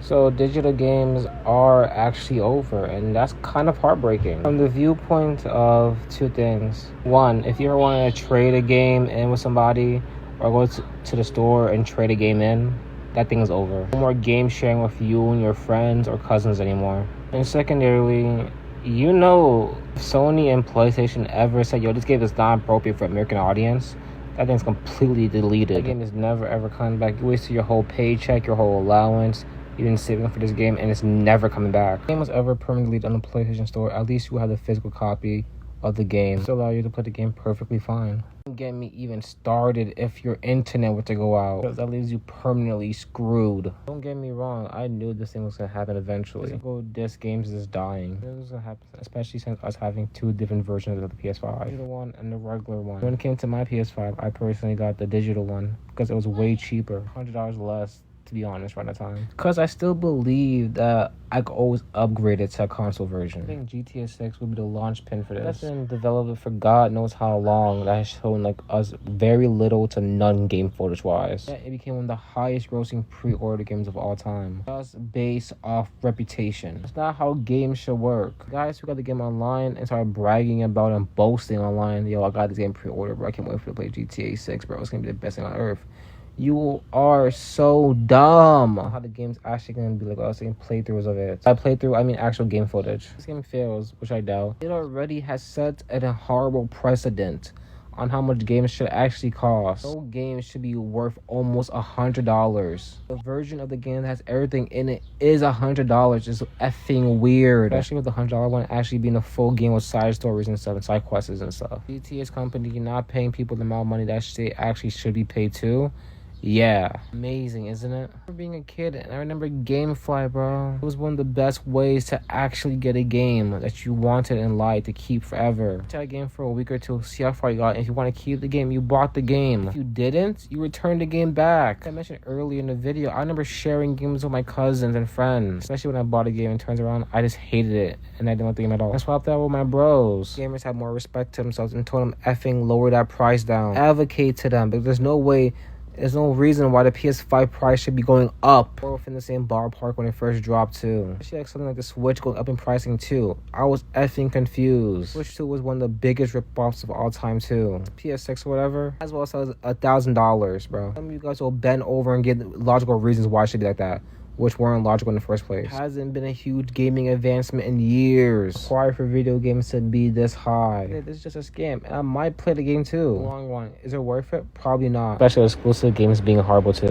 So digital games are actually over, and that's kind of heartbreaking. From the viewpoint of two things. One, if you ever want to trade a game in with somebody or go to the store and trade a game in, that thing is over. No more game sharing with you and your friends or cousins anymore. And secondarily, if Sony and PlayStation ever said, yo, this game is not appropriate for American audience, that thing's completely deleted. That game is never ever coming back. You wasted your whole paycheck, your whole allowance. You've been saving for this game, and it's never coming back. If the game was ever permanently deleted on the PlayStation Store, at least you have the physical copy of the game. Still allow you to play the game perfectly fine. Don't get me even started if your internet were to go out, because that leaves you permanently screwed. Don't get me wrong, I knew this thing was gonna happen eventually. Physical disc games is dying. This was gonna happen, especially since us having two different versions of the PS5, the digital one and the regular one. When it came to my PS5, I personally got the digital one because it was way cheaper, $100 less, to be honest, right at the time. Because I still believe that I could always upgrade it to a console version. I think GTA 6 would be the launch pin for this. That's been developed for God knows how long. That has shown us very little to none game footage wise. It became one of the highest grossing pre-order games of all time. That's based off reputation. It's not how games should work. Guys who got the game online and started bragging about and boasting online, yo, I got this game pre-order, bro. I can't wait for to play GTA 6, bro. It's gonna be the best thing on earth. You are so dumb. How the game's actually gonna be like, I was saying playthroughs of it. By playthrough, I mean actual game footage. This game fails, which I doubt. It already has set a horrible precedent on how much games should actually cost. No game should be worth almost $100. The version of the game that has everything in it is $100. It's effing weird. Especially with the $100 one actually being a full game with side stories and stuff and side quests and stuff. GTA's company not paying people the amount of money that they actually should be paid to. Yeah, amazing, isn't it? I remember being a kid, and I remember GameFly, bro. It was one of the best ways to actually get a game that you wanted in life to keep forever. Try a game for a week or two, see how far you got. And if you want to keep the game, you bought the game. If you didn't, you returned the game back. Like I mentioned earlier in the video, I remember sharing games with my cousins and friends. Especially when I bought a game and turns around, I just hated it, and I didn't like the game at all. I swapped that with my bros. Gamers have more respect to themselves and told them effing lower that price down. Advocate to them, but there's no reason why the PS5 price should be going up. Or within the same ballpark when it first dropped too. Especially like something like the Switch going up in pricing too. I was effing confused. Switch 2 was one of the biggest rip-offs of all time too. PS6 or whatever, as well as $1,000, bro. Some of you guys will bend over and get logical reasons why it should be like that, which weren't logical in the first place. Hasn't been a huge gaming advancement in years. Required for video games to be this high. Yeah, this is just a scam, and I might play the game too. The long one, is it worth it? Probably not. Especially exclusive games being horrible too.